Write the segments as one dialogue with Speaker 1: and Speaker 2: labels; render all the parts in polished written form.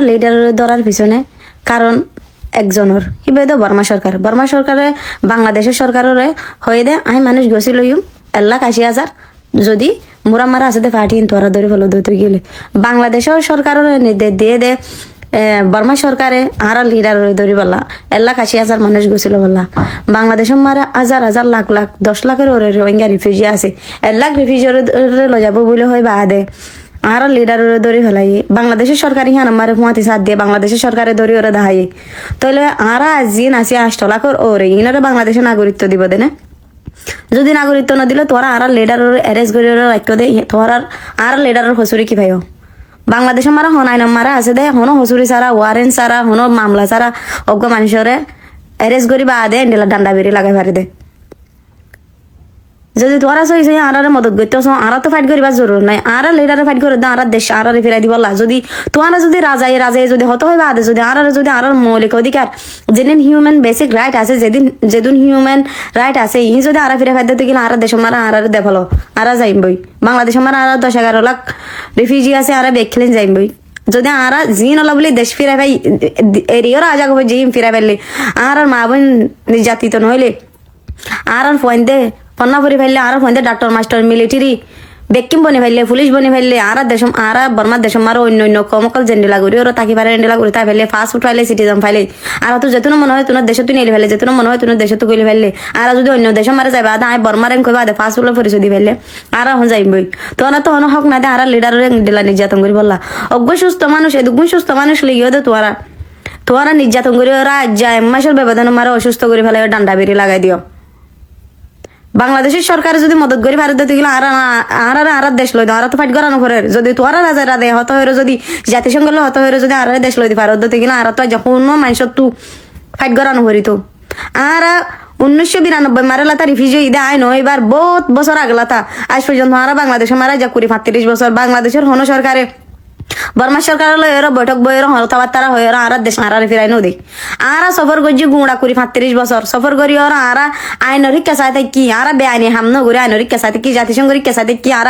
Speaker 1: leader ধরার পিছনে কারণ একজনের হিবে তো বর্মা সরকারে বাংলাদেশের সরকারের হয়ে দে আমি মানুষ গছি লইম 1,80,000 যদি মোরা মারা আছে দে পাঠিয়ে তোরা ধরে ফেলো তুই গেলে বাংলাদেশের সরকারের দিয়ে দে বর্মা সরকারে আর লিডার ধরি বললা 1,80,000 মানুষ গছিল বললা বাংলাদেশের মারা হাজার হাজার লাখ লাখ 10 লাখের ওরে রোহিঙ্গা রিফিউজি আছে 1 লাখ রিফিউজি লো যাবো বলে হয় বাদে আর লিডার ধরে ফেলাই বাংলাদেশের সরকারি হ্যাঁ আমার হুঁয়াতি সাথ দিয়ে বাংলাদেশের সরকারে ধরি ওরা দাহাই তাহলে আর আজিন আসি 8 লাখের ওরে ইনারা বাংলাদেশের নাগরিকত্ব দিব দে না যদি নাগরিকত্ব না দিলে তোরা আর লিডার অ্যারেস্ট করে রাখতে দে তোরা আর লিডারের হসুরি কি ভাইও বাংলাদেশের মারা হনাই মারা আছে দে হনো হসুরি সারা ওয়ারেন্ট সারা হনো মামলা সারা অজ্ঞ মানুষরে অ্যারেস্ট করি বা দে ডান্ডা বেরি লাগাই পারি দে যদি তোরা সইছে আর মদত করতে আর তো ফাইট করিবার জরুর নাই আর লিডারে ফাইট করে দাও আর দেশ আর ফিরাই দিব যদি তোরা যদি রাজাই যদি হতে হয় বাদে যদি আর মৌলিক অধিকার যেদিন হিউম্যান বেসিক রাইট আছে যেদিন হিউম্যান রাইট আছে ই যদি আর ফিরে ফাইতে গেলে আর দেশ মারা আর দেখালো আর যাইম বই বাংলাদেশ মারা আর 10-11 লাখ রিফিউজি আছে আর দেখলেন যাইম বই যদি আর জি নলা বলে দেশ ফিরাই ভাই এরিয়ার আজাগ হবে জিম ফিরাই ফেললে আর মা বোন নির্যাতিত নইলে আর ফোন দে পন্না ভরি ফেললে আর ফোন দে ডাক্তার মাস্টার মিলিটারি বেকিম বনি ফেললে পুলিশ বনি ফেললে আর দেশম আর বর্মার দেশম আর অন্য কমকল জেন্ডিলা করি ওরা তাকি পারে এন্ডিলা করি তাই ফেললে ফাস্ট ফুড ফাইলে সিটিজেন ফাইলে আর তো যেতুন মনে হয় তোমার দেশে তুই নিলে ফেলে যেতুন মনে হয় তোমার দেশে তো গলি ফেললে আর যদি অন্য দেশে মারে যাবে আদা আই বর্মার এম কইবা ফাস্ট ফুডের পরিচয় দি ফেললে আর হন যাইম বই তোরা তো হন হক না দে আর লিডারের এন্ডিলা নির্যাতন করি বললা অজ্ঞ সুস্থ মানুষ এদুগুণ সুস্থ মানুষ লিগিও দে তোরা নির্যাতন করি ওরা যায় মাসের ব্যবধান মারে অসুস্থ করে ফেলে ডান্ডা বেরি লাগাই দিও বাংলাদেশের সরকার যদি মদত করি ভারত দিতে গেলে আর দেশ লই আর তো ফাইট করানো করে যদি তোরা রাজা দে হত হয়ে যদি জাতিসংঘ হত হয়ে যদি আর দেশ লই ভারত দিতে গেলে আর তো যখন মানুষ তু ফাইট করানো করি তো আর 1992 মারা লাতা রিফিউজি ইদে আইন এবার বহুত বছর আগলাতা আজ পর্যন্ত আর বাংলাদেশে মারা যা 35 বছর বাংলাদেশের হন সরকারে বর্মা সরকার এরা বৈঠক বইয়ের হতাবার্তারা হয়ে আর দেশ আর ফিরাই নদী আর সফর করছি গুঁড়া করি 35 বছর সফর করি আর আইনের শিক্ষা চাইতে কি আর বেআইনি হাম নগরি আইনের শিক্ষা চাইতে কি জাতিসংঘের শিক্ষা চাইতে কি আর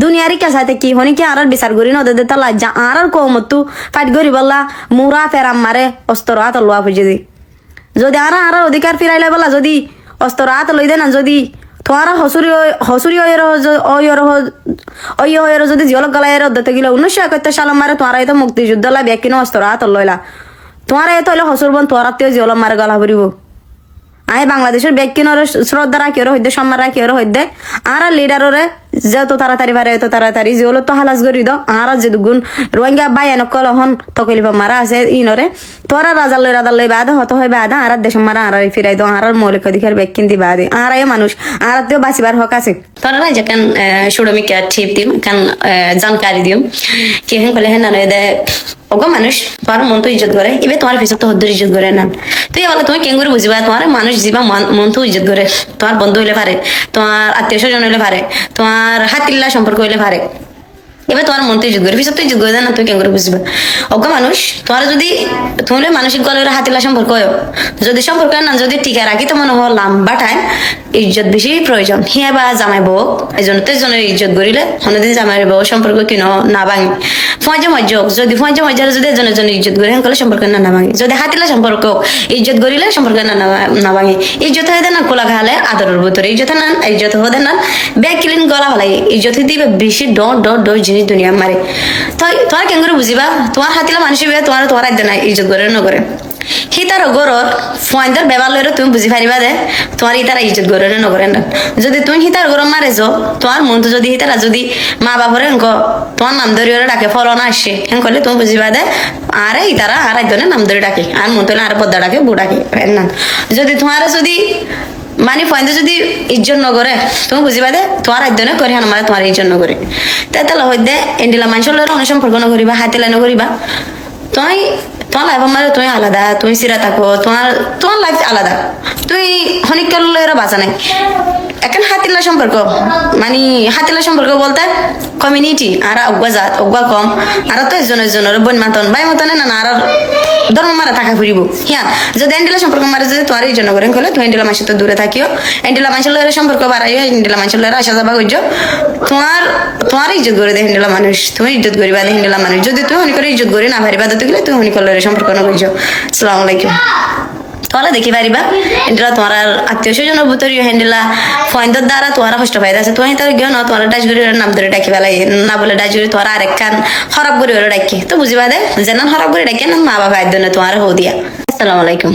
Speaker 1: দুনিয়ার শিক্ষা চাইতে কি হনি কি আর বিচার করি নদী দে তালা যা আর কমতু ফাইট করি বললা মুরা ফেরাম মারে অস্ত্র হাত লোয়া বুঝে দি যদি আর অধিকার ফিরাইলে বলা যদি অস্ত্র হাত লই দে না যদি তোমারা হসুরি যদি জিয়লক গলায় দিতে গেলে 1971 সাল মারে তোমারা তো মুক্তিযুদ্ধ লা ব্যাকিনো অস্ত্র হাত লইলা তোমারা এত হইলে হসুর বোন তোরা তেও জিয়লক মারে গলা ভরিব আই বাংলাদেশের ব্যাকিনোর শ্রদ্ধা রাখি ওর হইতে সম্মান রাখি ওর হইতে আর লিডাররে যত তাড়াতাড়ি পারে এত তাড়াতাড়ি জিওলো তো হালাস করি দাও আর যে দুগুণ রোহিঙ্গা বাই এনকল হন তকলিফা মারা আছে ইনরে তোরা রাজার লই বাদ হত হয় বাদ আর দেশ মারা আর ফিরাই দাও আর মৌলিক অধিকার ব্যাকিন দি বাদে আর এই মানুষ আর তেও বাঁচিবার হক আছে তোরা রাজা কেন সুড়মি কে ঠিপ দিম কেন জানকারি দিম কি হেন বলে হেন দে ওগো মানুষ তোমার মন তো ইজ্জত করে এবার তোমার পিছনে তো হদ্দুর ইজ্জত করে না তুই বলে তুমি কেন করে বুঝবা তোমার মানুষ যাবা মন তো ইজ্জত করে তোমার বন্ধু হইলে পারে তোমার আত্মীয় স্বজন হইলে পারে তোমার হাতিল্লা সম্পর্ক হইলে পারে এবার তোমার মন তো ইজ্জত করে পিছনে তো ইজ্জত করে না তুই কেন করে বুঝবা ওগো মানুষ তোমার যদি তুমি মানসিক গলে হাতিল্লা সম্পর্ক হয় যদি সম্পর্ক না যদি টিকা রাখি তো মনে হয় লম্বা টাইম ইজ্জত বেশি প্রয়োজন হিয়া বা জামাই বউ এজন তো এজনের ইজ্জত করিলে কোনোদিন জামাই বউ সম্পর্ক কিনো না ভাঙি ফঁজে মজ্জক যদি ফঁজে মজ্জার যদি এজন ইজ্জত করি হেন সম্পর্ক না ভাঙি যদি হাতিলা সম্পর্ক ইজ্জত করিলে সম্পর্ক না ভাঙি ইজ্জত হয়ে দেন কোলা খালে আদরের ভিতরে ইজ্জত হয়ে দেন ব্যাগ কিলিন গলা হলাই ইজ্জত দিবে বেশি ডর জিনিস দুনিয়া মারে তোমার কেন করে বুঝিবা তোমার হাতিলা মানুষ তোমার আদ্য না ইজ্জত করে নকরে হিতার গরর ফোয়াইন্দার ব্যবহার লইলে তুমি বুঝি পারিবা দে তোমার ইতারা ইজ্জত করে না নকরে না যদি তুমি হিতার গরম মারেছ তোমার মন তো যদি হিতারা যদি মা বাপরে হেঙ্ক তোমার নাম ধরে ডাকে ফলো না আসে হেন করলে তুমি বুঝিবা দে আরে ইতারা আর একজনের নাম ধরে ডাকে আর মন তো আর পদ্মা ডাকে বু ডাকে না যদি তোমার যদি মানে ফোয়াইন্দা যদি ইজ্জত নকরে তুমি বুঝিবা দে তোমার একজনে করে হান মানে তোমার ইজ্জত নকরে তাহলে হইতে এন্ডিলা মানুষের লড়ে অনেক সম্পর্ক নকরিবা হাতে লাইন করিবা তোমার লাইফ আমার তুমি আলাদা তুমি সিরা থাকো তোমার লাইফ আলাদা তুই হনিকাল এরা বাঁচা নাই এখন হাতিলা সম্পর্ক মানে হাতিলা সম্পর্ক বলতে কমিউনিটি আর অজ্ঞা জাত অজ্ঞা কম আর তো একজনের বোন মাতন ভাই মতনে না আর ধর্ম মারা থাকা ফুরিব হ্যাঁ যদি হ্যান্ডেলা সম্পর্ক মারে যদি তোমার এই জন্য করেন কলে তুমি হ্যান্ডেলা মানুষের তো দূরে থাকিও হ্যান্ডেলা মানুষের লয়ের সম্পর্ক বাড়াইও হ্যান্ডেলা মানুষের লয়ের আসা যাবা করছো তোমার ইজ্জত করে দেয় হ্যান্ডেলা মানুষ তুমি ইজ্জত করিবা দেয় হ্যান্ডেলা মানুষ যদি তুমি হনি করে ইজ্জত করি না পারিবা তো গেলে তুমি হনি করলে সম্পর্ক না করছো আসসালামু আলাইকুম তোলা দেখি পারিবা হ্যান্ডেলা তোমার আত্মীয় স্বজন বুতরি হ্যান্ডেলা ফয়েন্ডর দ্বারা তোমার কষ্ট পাইতে আছে তুমি তার গিয়ে না তোমার ডাচগুড়ির নাম ধরে ডাকি পেলাই না বলে ডাচগুড়ি তোমার আরেক কান খারাপ করে ডাকি তো বুঝিবা দে যে না খারাপ করে ডাকি না মা বাবা একদিনে তোমার হো দিয়া আসসালামু আলাইকুম